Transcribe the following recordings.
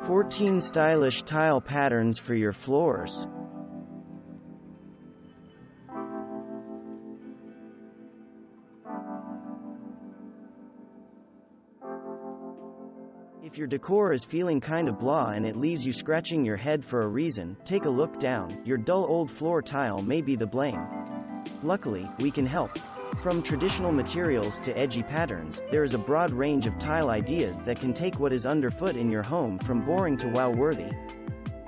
14 stylish tile patterns for your floors. If your decor is feeling kinda blah and it leaves you scratching your head for a reason, take a look down. Your dull old floor tile may be the blame. Luckily, we can help. From traditional materials to edgy patterns, there is a broad range of tile ideas that can take what is underfoot in your home from boring to wow-worthy.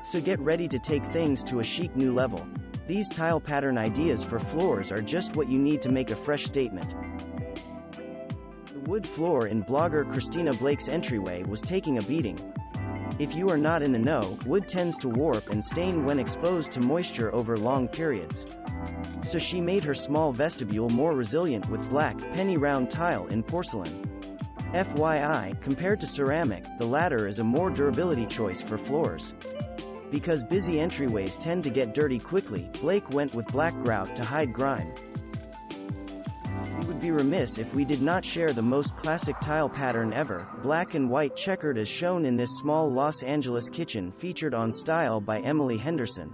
So get ready to take things to a chic new level. These tile pattern ideas for floors are just what you need to make a fresh statement. The wood floor in blogger Christina Blake's Entryway was taking a beating. If you are not in the know, wood tends to warp and stain when exposed to moisture over long periods. So she made her small vestibule more resilient with black, penny-round tile in porcelain. FYI, compared to ceramic, the latter is a more durability choice for floors. Because busy entryways tend to get dirty quickly, Blake went with black grout to hide grime. We would be remiss if we did not share the most classic tile pattern ever, black and white checkered, as shown in this small Los Angeles kitchen featured on Style by Emily Henderson.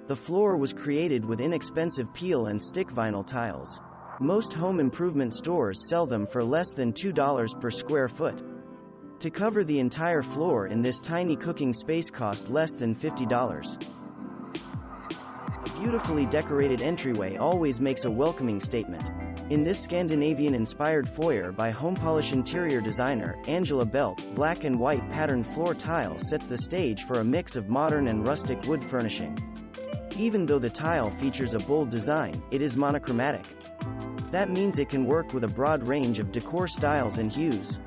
The floor was created with inexpensive peel and stick vinyl tiles. Most home improvement stores sell them for less than $2 per square foot. To cover the entire floor in this tiny cooking space cost less than $50. A beautifully decorated entryway always makes a welcoming statement. In this Scandinavian-inspired foyer by home polish interior designer Angela Belt, black and white patterned floor tile sets the stage for a mix of modern and rustic wood furnishing. Even though the tile features a bold design, it is monochromatic. That means it can work with a broad range of decor styles and hues.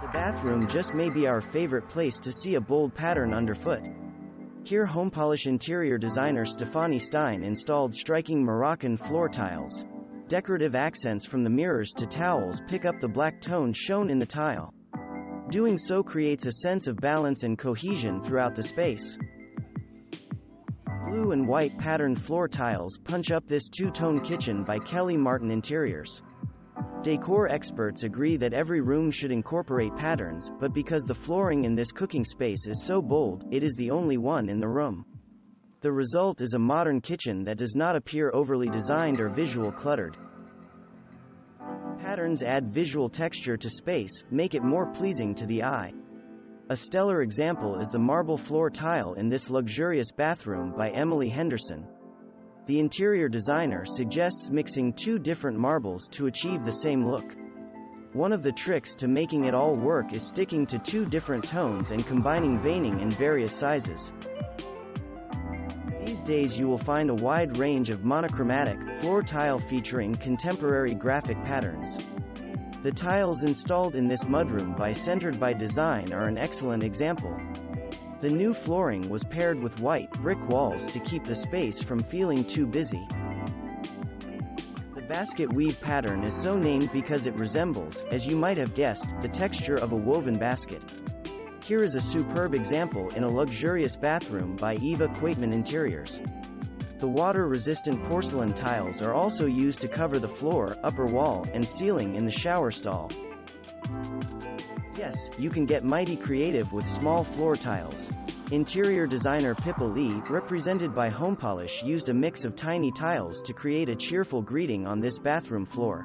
The bathroom just may be our favorite place to see a bold pattern underfoot. Here home polish interior designer Stefanie Stein installed striking Moroccan floor tiles. Decorative accents from the mirrors to towels pick up the black tone shown in the tile. Doing so creates a sense of balance and cohesion throughout the space. Blue and white patterned floor tiles punch up this two-tone kitchen by Kelly Martin Interiors. Decor experts agree that every room should incorporate patterns, but because the flooring in this cooking space is so bold, it is the only one in the room. The result is a modern kitchen that does not appear overly designed or visual cluttered. Patterns add visual texture to space, make it more pleasing to the eye. A stellar example is the marble floor tile in this luxurious bathroom by Emily Henderson. The interior designer suggests mixing two different marbles to achieve the same look. One of the tricks to making it all work is sticking to two different tones and combining veining in various sizes. These days you will find a wide range of monochromatic floor tile featuring contemporary graphic patterns. The tiles installed in this mudroom by Centered by Design are an excellent example. The new flooring was paired with white brick walls to keep the space from feeling too busy. The basket weave pattern is so named because it resembles, as you might have guessed, the texture of a woven basket. Here is a superb example in a luxurious bathroom by Eva Quaitman Interiors. The water-resistant porcelain tiles are also used to cover the floor, upper wall, and ceiling in the shower stall. Yes, you can get mighty creative with small floor tiles. Interior designer Pippa Lee, represented by Home Polish, used a mix of tiny tiles to create a cheerful greeting on this bathroom floor.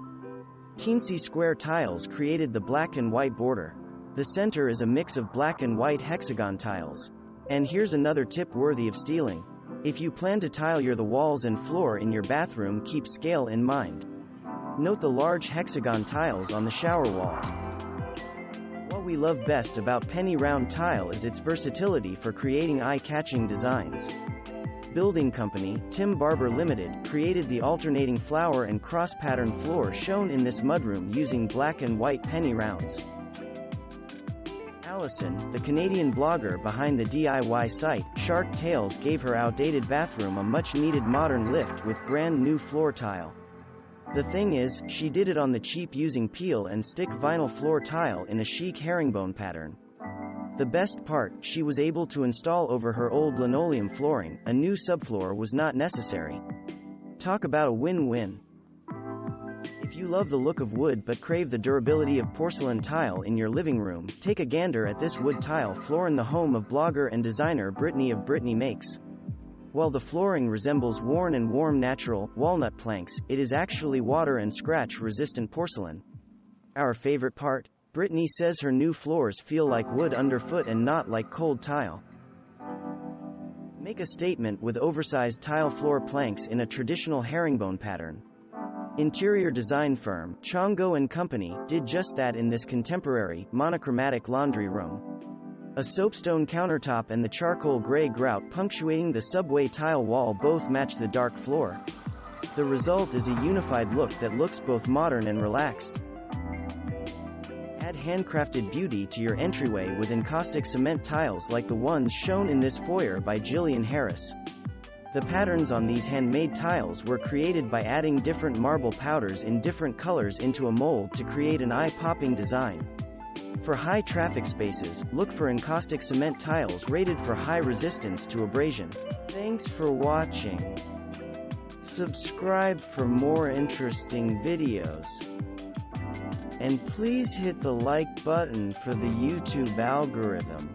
Teensy square tiles created the black and white border. The center is a mix of black and white hexagon tiles. And here's another tip worthy of stealing. If you plan to tile the walls and floor in your bathroom, keep scale in mind. Note the large hexagon tiles on the shower wall. What we love best about penny round tile is its versatility for creating eye-catching designs. Building company, Tim Barber Limited, created the alternating flower and cross-pattern floor shown in this mudroom using black and white penny rounds. Allison, the Canadian blogger behind the DIY site, Shark Tales, gave her outdated bathroom a much-needed modern lift with brand-new floor tile. The thing is, she did it on the cheap using peel and stick vinyl floor tile in a chic herringbone pattern. The best part, she was able to install over her old linoleum flooring. A new subfloor was not necessary. Talk about a win-win. If If you love the look of wood but crave the durability of porcelain tile in your living room, take a gander at this wood tile floor in the home of blogger and designer Brittany of Brittany Makes. While the flooring resembles worn and warm natural, walnut planks, it is actually water and scratch resistant porcelain. Our favorite part? Brittany says her new floors feel like wood underfoot and not like cold tile. Make a statement with oversized tile floor planks in a traditional herringbone pattern. Interior design firm, Chongo & Company, did just that in this contemporary, monochromatic laundry room. A soapstone countertop and the charcoal gray grout punctuating the subway tile wall both match the dark floor. The result is a unified look that looks both modern and relaxed. Add handcrafted beauty to your entryway with encaustic cement tiles like the ones shown in this foyer by Jillian Harris. The patterns on these handmade tiles were created by adding different marble powders in different colors into a mold to create an eye-popping design. For high traffic spaces, look for encaustic cement tiles rated for high resistance to abrasion. Thanks for watching. Subscribe for more interesting videos. And please hit the like button for the YouTube algorithm.